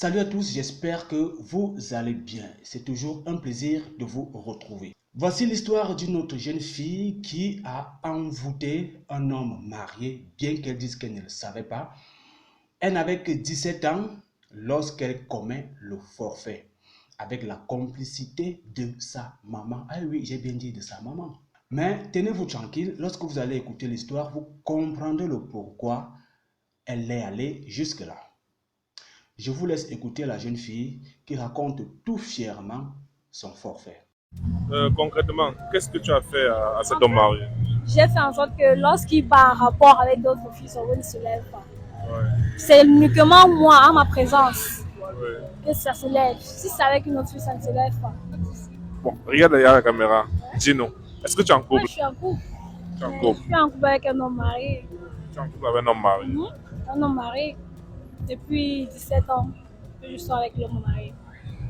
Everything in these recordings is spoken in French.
Salut à tous, j'espère que vous allez bien. C'est toujours un plaisir de vous retrouver. Voici l'histoire d'une autre jeune fille qui a envoûté un homme marié, bien qu'elle dise qu'elle ne le savait pas. Elle n'avait que 17 ans lorsqu'elle commet le forfait avec la complicité de sa maman. Ah oui, j'ai bien dit de sa maman. Mais tenez-vous tranquille, lorsque vous allez écouter l'histoire, vous comprendrez le pourquoi elle est allée jusque-là. Je vous laisse écouter la jeune fille qui raconte tout fièrement son forfait. Concrètement, qu'est-ce que tu as fait à cet homme marié? J'ai fait en sorte que lorsqu'il va en rapport avec d'autres filles, son voix ne se lève pas. Ouais, C'est uniquement moi, à ma présence, ouais. que ça se lève. Si c'est avec une autre fille, ça ne se lève pas. Bon, regarde derrière la caméra. Dis-nous, est-ce que tu es en Moi, couple? je suis en couple. Tu es en Je couple. suis en couple avec un homme marié. Tu es en couple avec un homme marié. Un homme marié depuis 17 ans que je suis avec l'homme marié.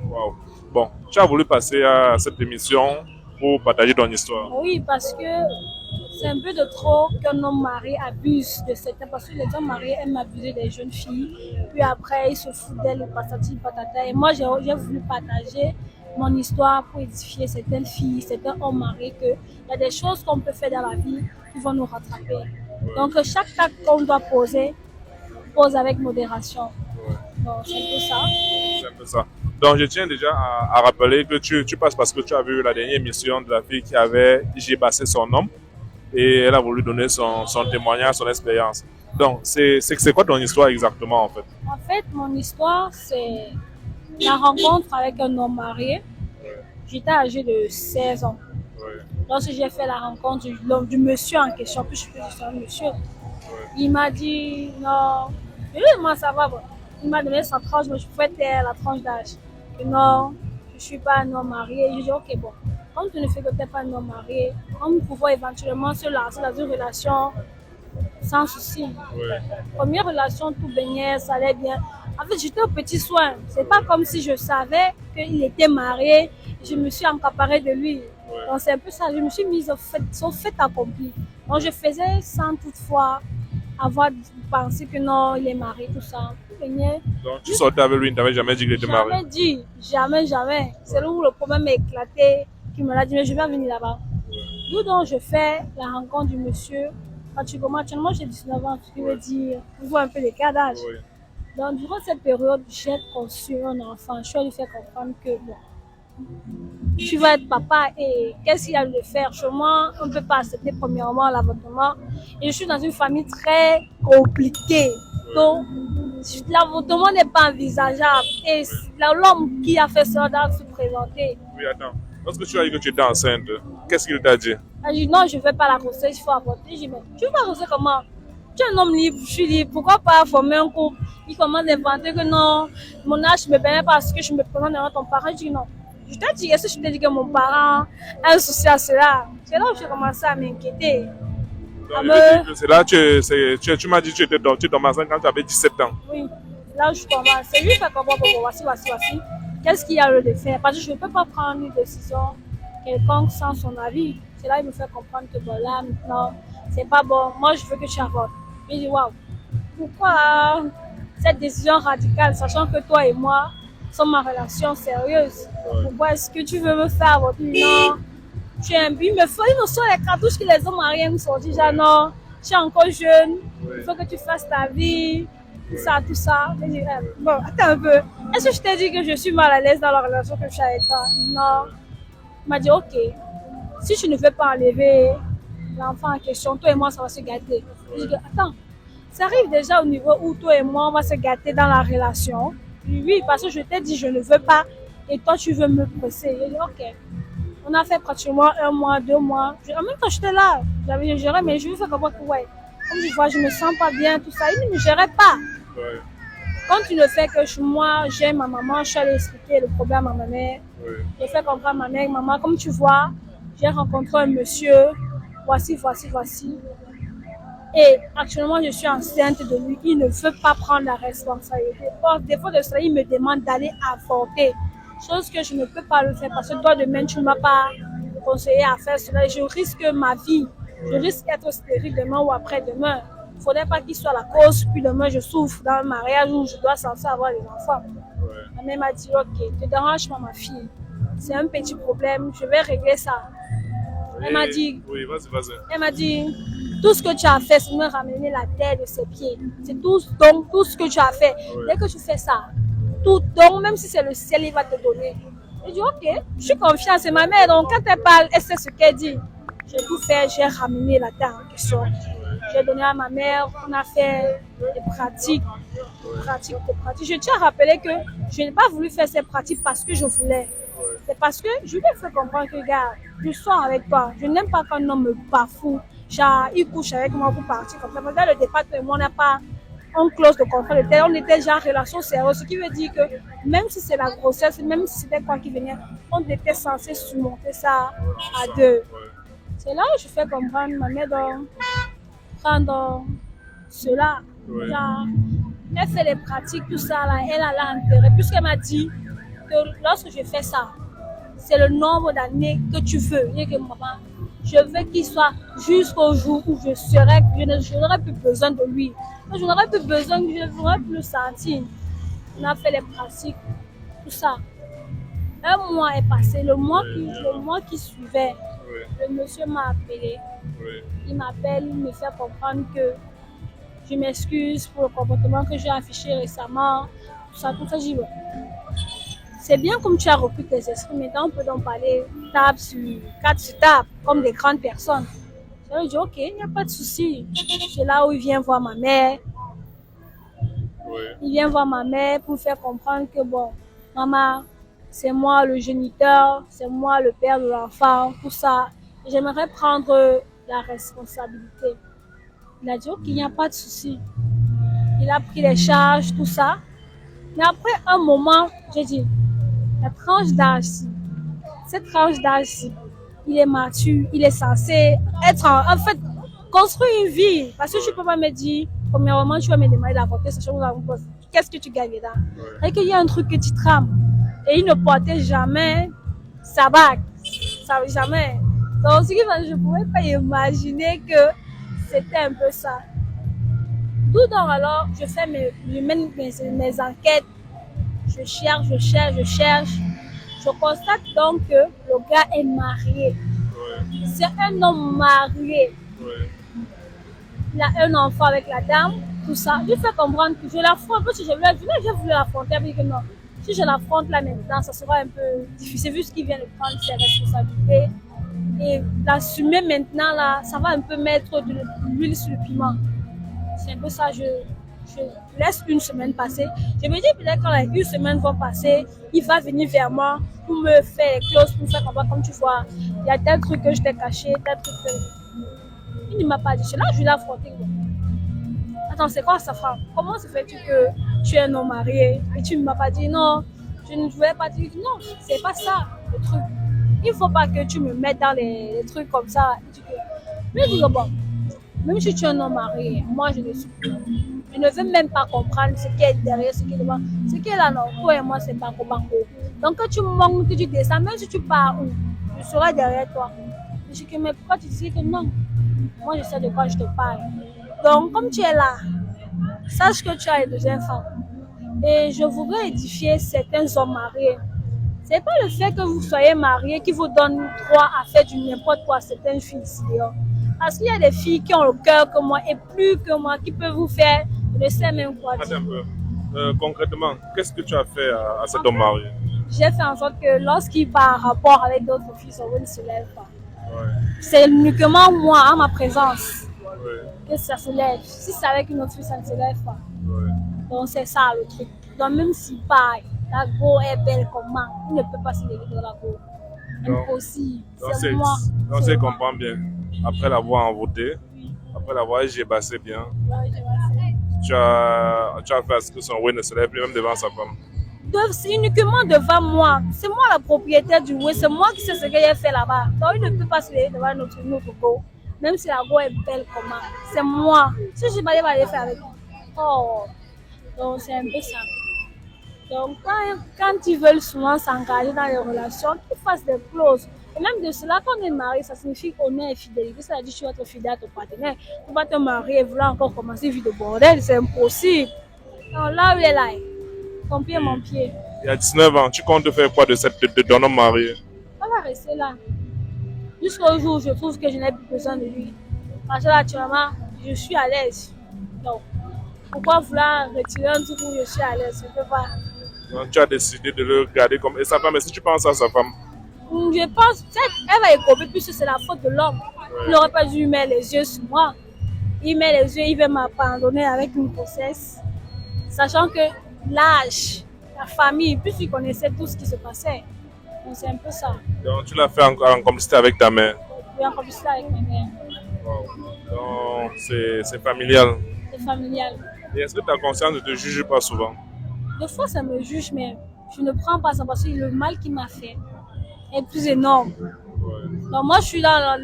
Wow. Bon, tu as voulu passer à cette émission pour partager ton histoire. Oui, parce que c'est un peu de trop qu'un homme marié abuse de certains. Parce que les hommes mariés aiment abuser des jeunes filles. Puis après, ils se foutent d'elles, patati patata. Et moi, j'ai voulu partager mon histoire pour édifier certaines filles, certains hommes mariés, qu'il y a des choses qu'on peut faire dans la vie qui vont nous rattraper. Donc, chaque acte qu'on doit poser, pose avec modération. Donc, c'est un peu ça. C'est un peu ça. Donc, je tiens déjà à rappeler que tu passes parce que tu as vu la dernière émission de la fille qui avait gébassé son homme et elle a voulu donner son témoignage, son expérience. Donc, c'est quoi ton histoire exactement en fait? En fait, mon histoire, c'est la rencontre avec un homme marié. J'étais âgée de 16 ans. Ouais, Lorsque j'ai fait la rencontre du monsieur en question, puis je suis un monsieur, il m'a dit non, je lui ai dit, moi ça va. Bon. Il m'a donné sa tranche, mais je pouvais taire la tranche d'âge. Que non, je ne suis pas un homme marié. J'ai dit ok, bon, comme tu ne fais que tu n'es pas un homme marié, comme nous pouvons éventuellement se lancer dans une relation sans souci. ouais. Première relation, tout baignait, ça allait bien. En fait, j'étais au petit soin. C'est pas comme si je savais qu'il était marié. Je me suis encaparée de lui. Donc c'est un peu ça. Je me suis mise au fait accompli. Donc je faisais sans toutefois avoir pensé que non, il est marié, tout ça. Tout baignait. Donc, tu sortais avec lui, tu n'avais jamais dit qu'il était marié. Jamais dit, jamais, jamais. C'est là où le problème a éclaté, qui me l'a dit, mais je vais venir là-bas. D'où donc je fais la rencontre du monsieur. Actuellement, j'ai 19 ans, ce qui veut dire, vous voyez un peu l'écart d'âge. Oui. Donc, durant cette période, j'ai conçu un enfant. Je suis allée lui faire comprendre que, bon, tu vas être papa et qu'est-ce qu'il y a de faire? Chez moi, on ne peut pas accepter premièrement l'avortement. Et je suis dans une famille très compliquée. Donc, l'avortement n'est pas envisageable. Et l'homme qui a fait ça doit se présenter. Oui, attends. Lorsque tu as dit que tu étais enceinte, qu'est-ce qu'il t'a dit? Elle dit non, je ne vais pas la grossesse, il faut avorter. Je dis mais tu vas grossir comment? Tu es un homme libre, je suis libre, pourquoi pas former un couple? Il commence à inventer que non, mon âge ne me permet pas parce que je me présente devant ton parent. Je dis non. Je t'ai dit, est-ce que je t'ai dit que mon parent a un souci à cela? C'est là où j'ai commencé à m'inquiéter. C'est là que tu m'as dit que tu tombes enceinte quand tu avais 17 ans. Oui, là où je commence. C'est lui qui fait comprendre, bon, voici. Qu'est-ce qu'il y a lieu de faire? Parce que je ne peux pas prendre une décision quelconque sans son avis. C'est là qu'il me fait comprendre que bon, là, maintenant, c'est pas bon. Moi, je veux que tu avortes. Je dis, waouh, pourquoi cette décision radicale, sachant que toi et moi sommes en relation sérieuse? Pourquoi est-ce que tu veux me faire avorter? Non, tu es un but. Il me sort les cartouches que les hommes mariés me sont dit, genre, non, tu es encore jeune, il faut que tu fasses ta vie, tout ça. Je dis, bon, attends un peu. Est-ce que je t'ai dit que je suis mal à l'aise dans la relation que je suis avec toi? Non. Il m'a dit, ok, si tu ne veux pas enlever l'enfant en question, toi et moi, ça va se gâter. Je dis, attends, ça arrive déjà au niveau où toi et moi, on va se gâter dans la relation. Oui, parce que je t'ai dit, je ne veux pas, et toi, tu veux me presser. Je dis, ok. On a fait pratiquement 1 mois, 2 mois. En même temps, j'étais là. J'avais géré, mais je lui fais comprendre que, ouais, comme tu vois, je me sens pas bien, tout ça. Il ne me gérait pas. Ouais. Quand tu le fais que moi, j'ai ma maman, je suis allée expliquer le problème à ma mère. Ouais. J'ai fait comprendre à ma mère, maman, comme tu vois, j'ai rencontré un monsieur, voici. Et actuellement, je suis enceinte de lui. Il ne veut pas prendre la responsabilité. Or, défaut de cela, il me demande d'aller avorter. Chose que je ne peux pas le faire parce que toi, demain, tu ne m'as pas conseillé à faire cela. Je risque ma vie. Je risque d'être stérile demain ou après-demain. Il ne faudrait pas qu'il soit la cause, puis demain, je souffre dans un mariage où je dois censé avoir des enfants. Ma mère m'a dit, ok, te dérange pas ma fille. C'est un petit problème, je vais régler ça. Elle m'a dit, oui, vas-y. Elle m'a dit, tout ce que tu as fait, c'est me ramener la terre de ses pieds. C'est tout, donc, tout ce que tu as fait. Oui. Dès que tu fais ça, tout, donc, même si c'est le ciel, il va te donner. J'ai dit, ok, je suis confiante, c'est ma mère. Donc, quand elle parle, elle sait ce qu'elle dit. J'ai tout fait, j'ai ramené la terre en question. J'ai donné à ma mère, on a fait des pratiques. Je tiens à rappeler que je n'ai pas voulu faire ces pratiques parce que je voulais. C'est parce que je lui ai fait comprendre que, regarde, je sors avec toi. Je n'aime pas qu'un homme me bafoue. Genre, il couche avec moi pour partir comme ça. Mais dans le départ, on n'a pas une clause de contrat de tel. On était genre en relation sérieuse. Ce qui veut dire que même si c'est la grossesse, même si c'était quoi qui venait, on était censé surmonter ça à deux. C'est là où je fais comprendre ma mère de prendre cela. Oui. Genre, elle fait les pratiques, tout ça, là, elle a l'intérêt. Puisqu'elle m'a dit que lorsque je fais ça, c'est le nombre d'années que tu veux. Et que maman, je veux qu'il soit jusqu'au jour où je n'aurai plus besoin de lui. Je n'aurai plus besoin, je n'aurai plus le sentir. On a fait les pratiques, tout ça. Un mois est passé, le mois qui suivait, le monsieur m'a appelé. Il m'appelle, il me fait comprendre que je m'excuse pour le comportement que j'ai affiché récemment. Tout ça, je dis, c'est bien comme tu as repris tes esprits, maintenant on peut donc parler table sur table, comme des grandes personnes. Je lui ai dit, ok, il n'y a pas de souci. C'est là où il vient voir ma mère. Il vient voir ma mère pour faire comprendre que, bon, maman, c'est moi le géniteur, c'est moi le père de l'enfant, tout ça. J'aimerais prendre la responsabilité. Il a dit, ok, il n'y a pas de souci. Il a pris les charges, tout ça. Mais après un moment, j'ai dit, la tranche d'âge-ci, cette tranche d'âge-ci, il est mature, il est censé être en fait, construire une vie. Parce que je ne peux pas me dire, premièrement, tu vas me demander d'avorter, sachant que qu'est-ce que tu gagnes là? Et qu'il y a un truc que tu trames. Et il ne portait jamais sa bague. Ça, jamais. Donc, je ne pouvais pas imaginer que c'était un peu ça. D'où donc alors, je fais mes enquêtes. Je cherche. Je constate donc que le gars est marié. C'est un homme marié. Il a un enfant avec la dame, tout ça. Je fais comprendre que je l'affronte. Parce que j'ai voulu l'affronter. Elle me dit que non. Si je l'affronte là maintenant, ça sera un peu difficile vu qu'il vient de prendre ses responsabilités. Et l'assumer maintenant là, ça va un peu mettre de l'huile sur le piment. C'est un peu ça, je laisse une semaine passer. Je me dis peut-être quand une semaine va passer, il va venir vers moi pour me faire les clauses, pour me faire comprendre, comme tu vois, il y a tel truc que je t'ai caché, tel truc que... Il ne m'a pas dit, là je vais l'affronter. Attends, c'est quoi ça femme? Comment se fait-tu que tu es un homme marié et tu ne m'as pas dit non? Je ne voulais pas dire non, c'est pas ça le truc. Il ne faut pas que tu me mettes dans les trucs comme ça. Je lui dis bon, même si tu es un homme marié, moi je ne suis plus. Je ne veux même pas comprendre ce qui est derrière, ce qui est devant. Ce qui est là, non, toi et moi, c'est banco banco. Donc quand tu montes, que tu descends, même si tu pars où, je serai derrière toi. Je dis que mais pourquoi tu dis que non? Moi je sais de quoi je te parle. Donc comme tu es là, sache que tu as les deux enfants. Et je voudrais édifier certains hommes mariés. Ce n'est pas le fait que vous soyez mariés qui vous donne droit à faire du n'importe quoi à certaines filles ici dehors. Parce qu'il y a des filles qui ont le cœur que moi et plus que moi qui peuvent vous faire ne sais même quoi dire. Attends un peu. Concrètement, qu'est-ce que tu as fait à cet homme marié? J'ai fait en sorte que lorsqu'il va en rapport avec d'autres filles, son voix ne se lève pas. C'est uniquement moi, à ma présence, que ça se lève. Si c'est avec une autre fille, ça ne se lève pas. Donc c'est ça le truc. Donc même si pareil, la go est belle comme moi, il ne peut pas se lever de la go. Impossible. C'est moi. Donc je comprends bien. Après l'avoir envoûté, après l'avoir gébassé bien, tu as fait à ce que son oui ne se lève plus même devant sa femme. C'est uniquement devant moi. C'est moi la propriétaire du oui. C'est moi qui sais ce qu'elle a fait là-bas. Donc il ne peut pas se lever devant notre go. Même si la go est belle comme moi. C'est moi. Si je vais aller faire avec lui. Oh. Donc c'est un peu ça. Donc quand ils veulent souvent s'engager dans les relations, qu'ils fassent des clauses. Et même de cela, quand on est marié, ça signifie honneur et fidélité. Ça veut dire que tu vas être fidèle à ton partenaire. Tu ne vas pas te marier et vouloir encore commencer une vie de bordel. C'est impossible. Donc là où il est là, ton pied, mon pied. Et à 19 ans, tu comptes faire quoi de ton homme marié? On va rester là. Jusqu'au jour où je trouve que je n'ai plus besoin de lui. Parce que là, actuellement, je suis à l'aise. Donc, pourquoi vouloir retirer un truc où je suis à l'aise? Je ne peux pas. Donc, tu as décidé de le garder comme... Et sa femme, est-ce que tu penses à sa femme? Je pense peut-être qu'elle va écoper puisque c'est la faute de l'homme. Il Ouais. n'aurait pas dû mettre les yeux sur moi. Il met les yeux, il veut m'abandonner avec une grossesse. Sachant que l'âge, la famille, puis il connaissait tout ce qui se passait. Donc c'est un peu ça. Donc, tu l'as fait en complicité avec ta mère. Et en plus là avec ma mère. Wow. Donc, c'est familial. C'est familial. Et est-ce que ta conscience ne te juge pas souvent? Des fois, ça me juge, mais je ne prends pas ça parce que le mal qu'il m'a fait est plus énorme. Ouais. Donc moi, je suis là,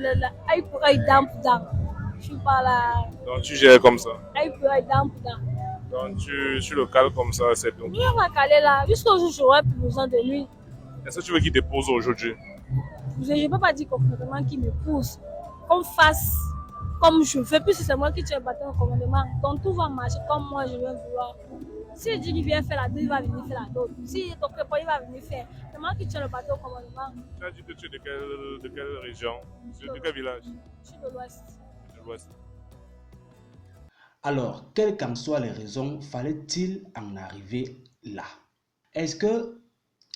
œil pour œil, dent pour dent. Je suis pas là, Donc, tu gères comme ça. œil pour œil, dent pour dent. Donc, tu le cales comme ça, c'est tout. Lui, on va caler là. Jusqu'au jour où j'aurai plus besoin de lui. Est-ce que tu veux qu'il te pose aujourd'hui? Je ne peux pas dire complètement qu'il me pousse. Qu'on fasse comme je veux, puisque c'est moi qui tiens le bâton au commandement. Donc tout va marcher comme moi je vais vouloir. Si je dis qu'il vient faire la deux, il va venir faire la d'autre. Si ton prépa, il va venir faire. C'est moi qui tiens le bâton au commandement. Tu as dit que tu es de quelle région? De quel village? Je suis de l'Ouest. De l'Ouest. Alors, quelles qu'en soient les raisons, fallait-il en arriver là? Est-ce que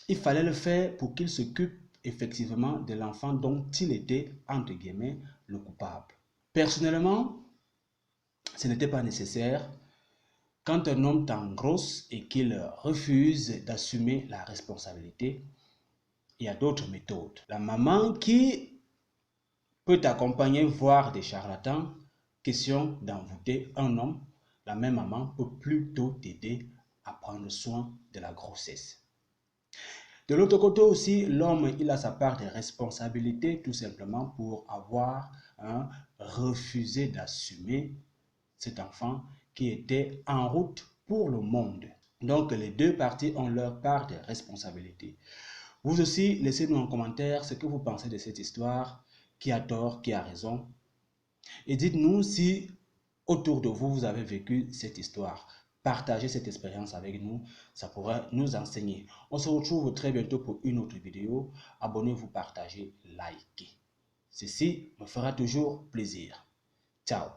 il fallait le faire pour qu'il s'occupe effectivement de l'enfant dont il était, entre guillemets, le coupable? Personnellement, ce n'était pas nécessaire. Quand un homme t'engrosse et qu'il refuse d'assumer la responsabilité, il y a d'autres méthodes. La maman qui peut t'accompagner voir des charlatans, question d'envoûter un homme, la même maman peut plutôt t'aider à prendre soin de la grossesse. De l'autre côté aussi, l'homme, il a sa part de responsabilité tout simplement pour avoir refusé d'assumer cet enfant qui était en route pour le monde. Donc les deux parties ont leur part de responsabilité. Vous aussi, laissez-nous en commentaire ce que vous pensez de cette histoire, qui a tort, qui a raison. Et dites-nous si autour de vous, vous avez vécu cette histoire. Partagez cette expérience avec nous, ça pourrait nous enseigner. On se retrouve très bientôt pour une autre vidéo. Abonnez-vous, partagez, likez. Ceci me fera toujours plaisir. Ciao.